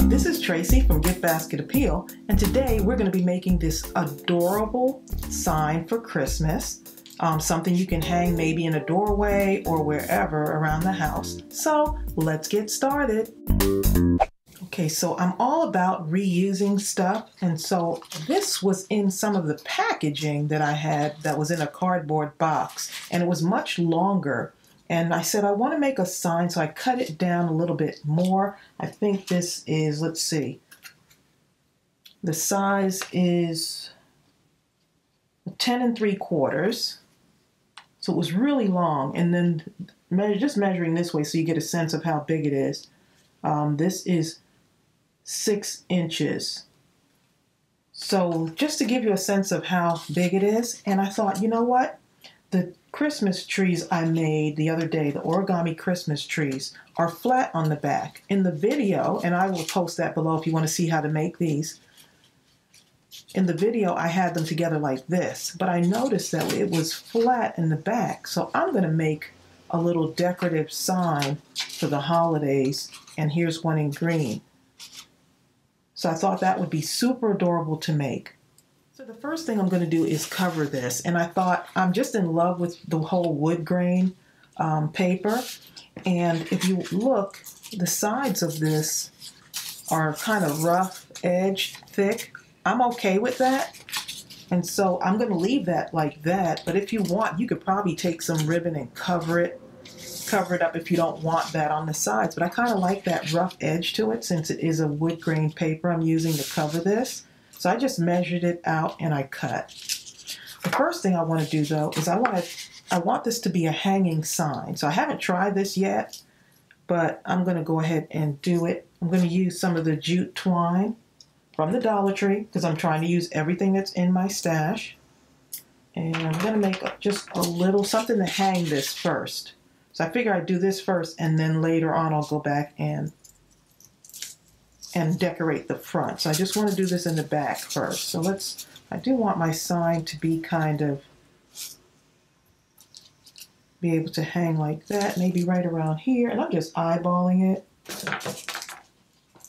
This is Tracey from GiftBasketAppeal, and today we're going to be making this adorable sign for Christmas. Something you can hang maybe in a doorway or wherever around the house. So let's get started. Okay, so I'm all about reusing stuff, and so this was in some of the packaging that I had that was in a cardboard box, and it was much longer. And I said I want to make a sign, so I cut it down a little bit more. I think this is, let's see, the size is 10 3/4. So it was really long, and then just measuring this way so you get a sense of how big it is. This is 6 inches. So just to give you a sense of how big it is, and I thought, you know what? The Christmas trees I made the other day, the Origami Christmas trees, are flat on the back. In the video, and I will post that below if you want to see how to make these. In the video, I had them together like this, but I noticed that it was flat in the back. So I'm going to make a little decorative sign for the holidays, and here's one in green. So I thought that would be super adorable to make. So the first thing I'm going to do is cover this, and I thought I'm just in love with the whole wood grain paper, and if you look, the sides of this are kind of rough edged, thick. I'm okay with that, and so I'm going to leave that like that, but if you want, you could probably take some ribbon and cover it up if you don't want that on the sides, but I kind of like that rough edge to it since it is a wood grain paper I'm using to cover this. So I just measured it out and I cut. The first thing I want to do though is I want this to be a hanging sign. So I haven't tried this yet, but I'm going to go ahead and do it. I'm going to use some of the Jute Twine from the Dollar Tree because I'm trying to use everything that's in my stash. And I'm going to make just a little something to hang this first. So I figure I'd do this first, and then later on I'll go back and decorate the front. So I just want to do this in the back first. So I do want my sign to be be able to hang like that, maybe right around here, and I'm just eyeballing it.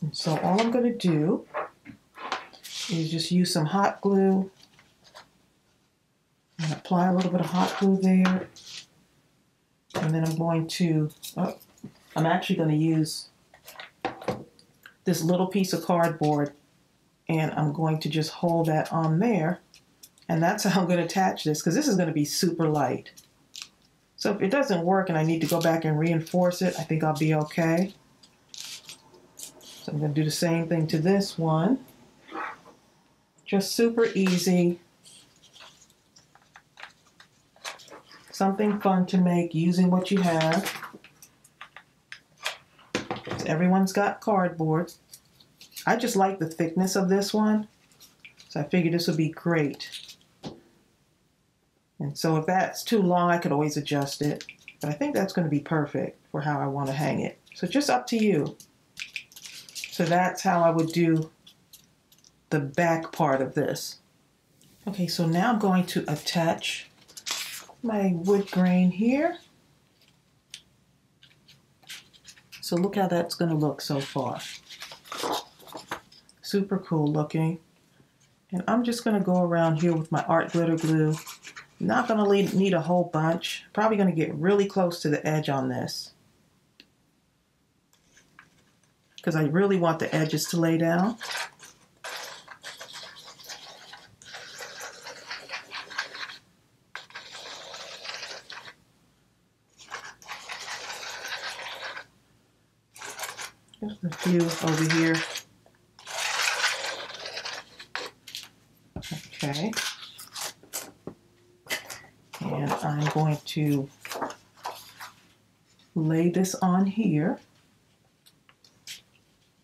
And so all I'm going to do is just use some hot glue and apply a little bit of hot glue there. And then I'm going to, I'm actually going to use this little piece of cardboard, and I'm going to just hold that on there, and that's how I'm going to attach this because this is going to be super light. So if it doesn't work and I need to go back and reinforce it, I think I'll be okay. So I'm going to do the same thing to this one. Just super easy. Something fun to make using what you have. Everyone's got cardboard. I just like the thickness of this one, so I figured this would be great. And so if that's too long, I could always adjust it, but I think that's going to be perfect for how I want to hang it. So just up to you. So that's how I would do the back part of this. Okay, so now I'm going to attach my wood grain here. So look how that's going to look so far. Super cool looking. And I'm just going to go around here with my art glitter glue. Not going to need a whole bunch. Probably going to get really close to the edge on this, because I really want the edges to lay down. Just a few over here. Okay. And I'm going to lay this on here.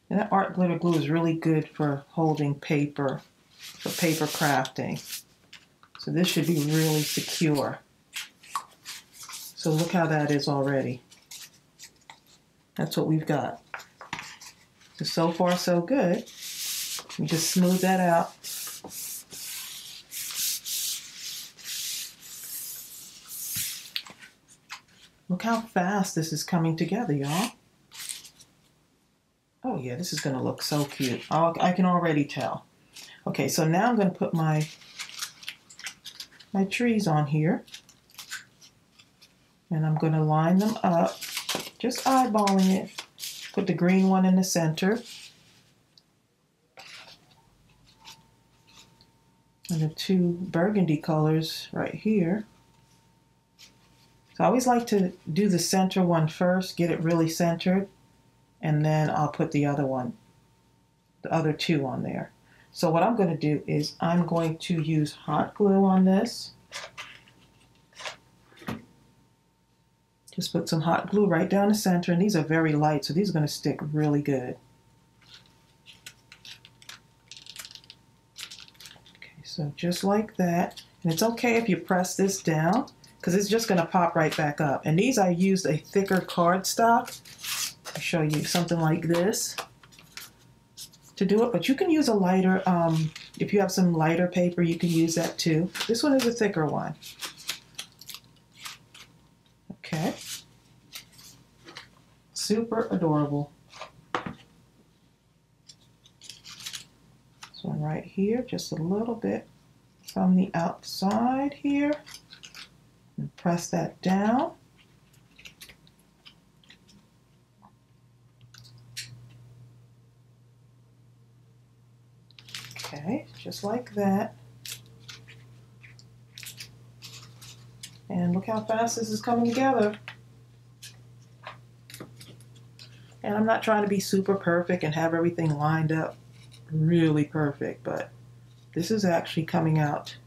And that art glitter glue is really good for holding paper, for paper crafting. So this should be really secure. So look how that is already. That's what we've got. So far so good. Let me just smooth that out. Look how fast this is coming together, y'all. Oh, Oh yeah, this is going to look so cute. I can already tell. Okay, so now I'm going to put my trees on here. And I'm going to line them up, just eyeballing it. Put the green one in the center. And the two burgundy colors right here. So I always like to do the center one first, get it really centered, and then I'll put the other one, the other two on there. So what I'm going to do is I'm going to use hot glue on this. Just put some hot glue right down the center, and these are very light, so these are going to stick really good. So just like that, and it's okay if you press this down because it's just going to pop right back up. And these I used a thicker cardstock. I'll show you something like this to do it, but you can use a lighter, if you have some lighter paper, you can use that too. This one is a thicker one. Okay. Super adorable. This one right here, just a little bit from the outside here. And press that down. Okay, just like that. And look how fast this is coming together. And I'm not trying to be super perfect and have everything lined up really perfect, but this is actually coming out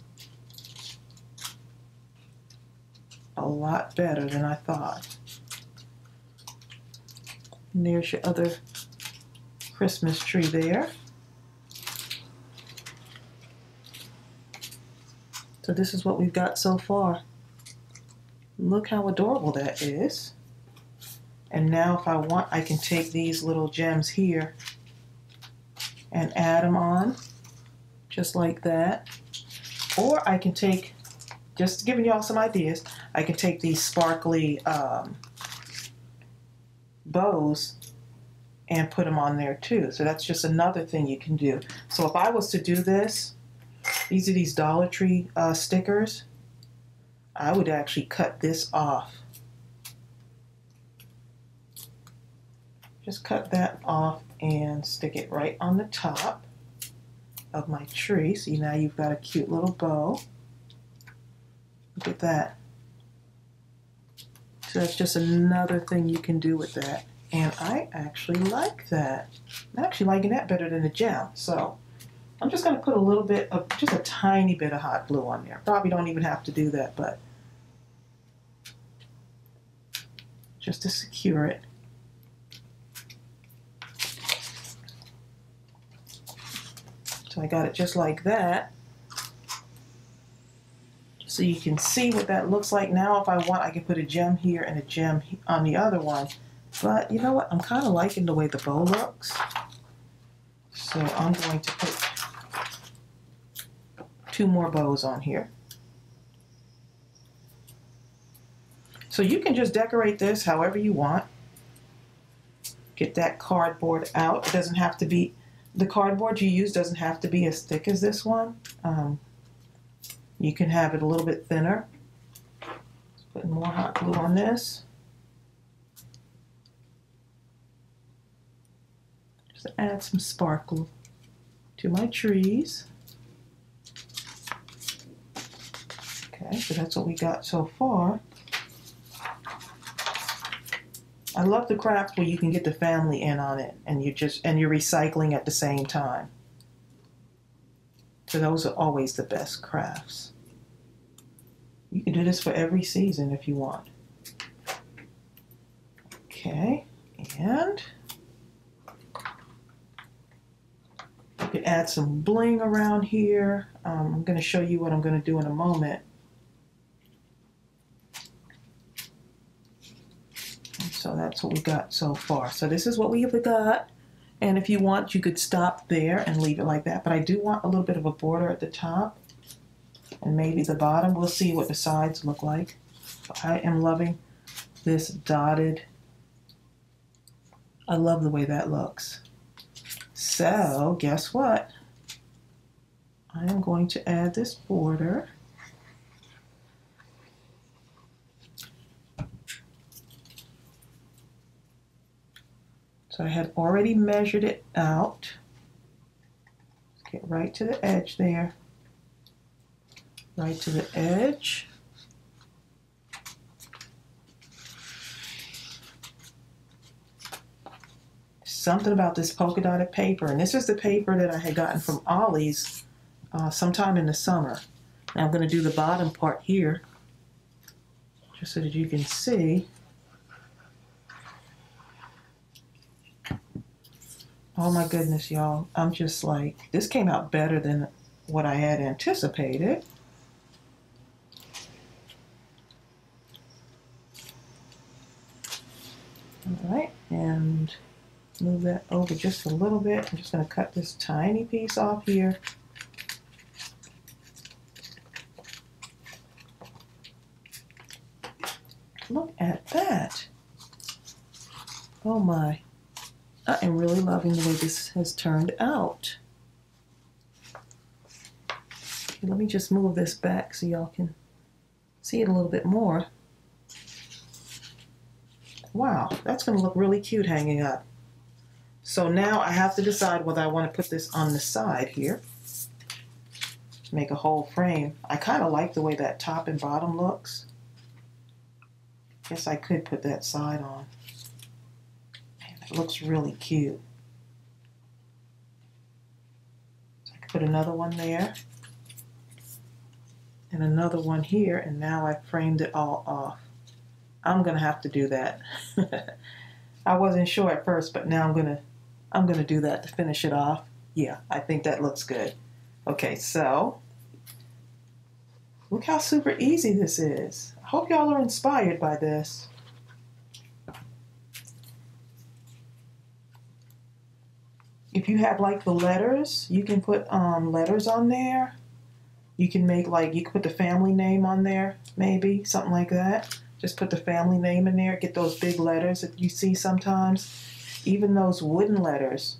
a lot better than I thought. And there's your other Christmas tree there. So this is what we've got so far. Look how adorable that is. And now if I want, I can take these little gems here and add them on, just like that. Or I can take, just giving y'all some ideas, I can take these sparkly bows and put them on there too. So that's just another thing you can do. So if I was to do this, these are these Dollar Tree stickers, I would actually cut this off. Just cut that off and stick it right on the top of my tree. See, now you've got a cute little bow. Look at that. So that's just another thing you can do with that. And I actually like that. I'm actually liking that better than the gem. So I'm just going to put a little bit of, just a tiny bit of hot glue on there. Probably don't even have to do that, but just to secure it. So I got it just like that. So you can see what that looks like. Now if I want, I can put a gem here and a gem on the other one. But you know what? I'm kind of liking the way the bow looks. So I'm going to put 2 more bows on here. So you can just decorate this however you want. Get that cardboard out. It doesn't have to be, the cardboard you use doesn't have to be as thick as this one. You can have it a little bit thinner. Put more hot glue on this. Just to add some sparkle to my trees. Okay, so that's what we got so far. I love the craft where you can get the family in on it and you're recycling at the same time. So those are always the best crafts. You can do this for every season if you want. Okay, and you can add some bling around here. I'm going to show you what I'm going to do in a moment. So that's what we got so far. So this is what we've got. And if you want, you could stop there and leave it like that. But I do want a little bit of a border at the top and maybe the bottom. We'll see what the sides look like. I am loving this dotted. I love the way that looks. So guess what? I am going to add this border. So I had already measured it out. Let's get right to the edge there. Right to the edge. Something about this polka dotted paper, and this is the paper that I had gotten from Ollie's sometime in the summer. Now I'm going to do the bottom part here, just so that you can see. Oh my goodness, y'all. I'm just like, this came out better than what I had anticipated. All right, and move that over just a little bit. I'm just going to cut this tiny piece off here. Look at that. Oh my. I am really loving the way this has turned out. Okay, let me just move this back so y'all can see it a little bit more. Wow, that's going to look really cute hanging up. So now I have to decide whether I want to put this on the side here. Make a whole frame. I kind of like the way that top and bottom looks. Guess I could put that side on. It looks really cute. So I could put another one there. And another one here, and now I've framed it all off. I'm gonna have to do that. I wasn't sure at first, but now I'm gonna do that to finish it off. Yeah, I think that looks good. Okay, so look how super easy this is. I hope y'all are inspired by this. If you have like the letters, you can put letters on there. You can make like, you can put the family name on there, maybe, something like that. Just put the family name in there, get those big letters that you see sometimes. Even those wooden letters.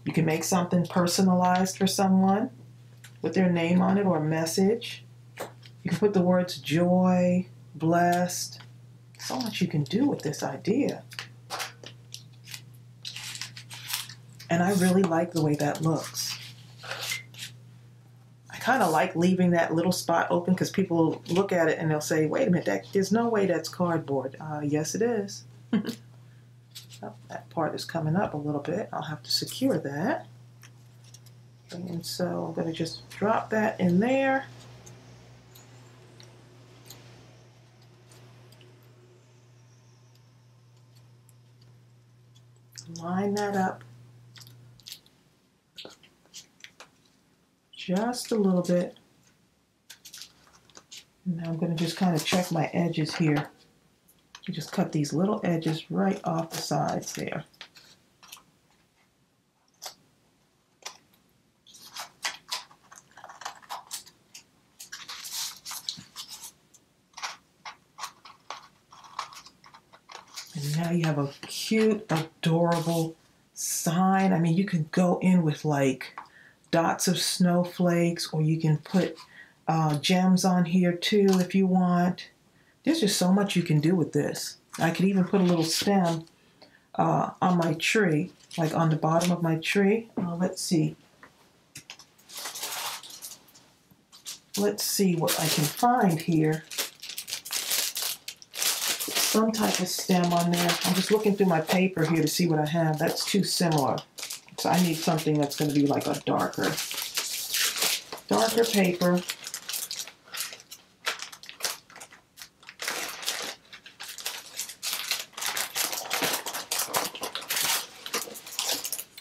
You can make something personalized for someone with their name on it or a message. You can put the words joy, blessed. So much you can do with this idea. And I really like the way that looks. I kind of like leaving that little spot open because people look at it and they'll say, wait a minute, there's no way that's cardboard. Yes, it is. Oh, that part is coming up a little bit. I'll have to secure that. And so I'm going to just drop that in there. Line that up just a little bit. And now I'm going to just kind of check my edges here. You just cut these little edges right off the sides there. And now you have a cute, adorable sign. I mean, you can go in with like dots of snowflakes, or you can put gems on here too if you want. There's just so much you can do with this. I could even put a little stem on my tree, like on the bottom of my tree. Let's see. Let's see what I can find here. Some type of stem on there. I'm just looking through my paper here to see what I have. That's too similar. So I need something that's going to be like a darker paper.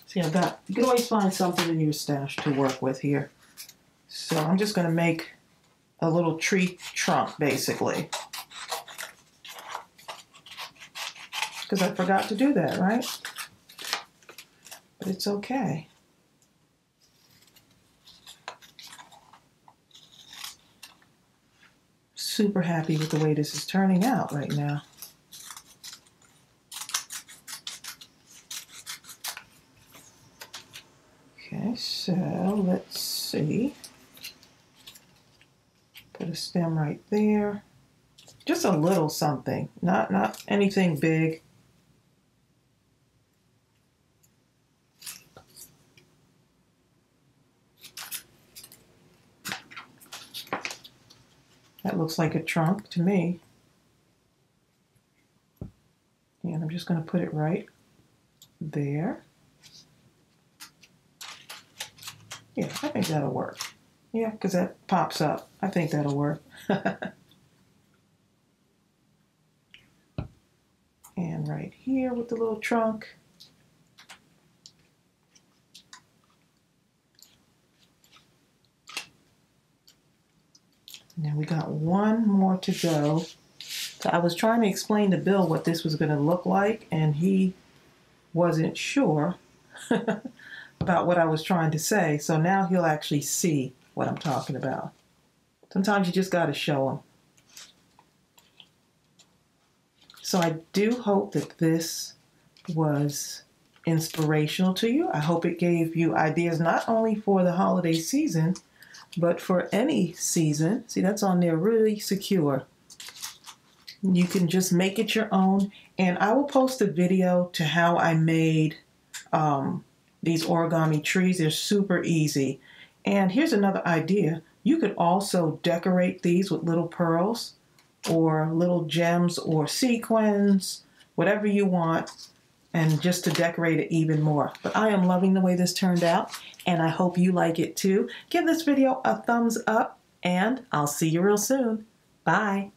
See, you can always find something in your stash to work with here. So I'm just going to make a little tree trunk, basically. Because I forgot to do that, right? But it's okay. Super happy with the way this is turning out right now. Okay, so let's see. Put a stem right there. Just a little something, not anything big. That looks like a trunk to me. And I'm just going to put it right there. Yeah, I think that'll work. Yeah, because that pops up. I think that'll work. And right here with the little trunk. Now we got one more to go. So I was trying to explain to Bill what this was going to look like, and he wasn't sure about what I was trying to say. So now he'll actually see what I'm talking about. Sometimes you just got to show him. So I do hope that this was inspirational to you. I hope it gave you ideas not only for the holiday season, but for any season. See, that's on there really secure. You can just make it your own. And I will post a video to how I made these origami trees. They're super easy. And here's another idea. You could also decorate these with little pearls or little gems or sequins, whatever you want, and just to decorate it even more. But I am loving the way this turned out, and I hope you like it too. Give this video a thumbs up, and I'll see you real soon. Bye.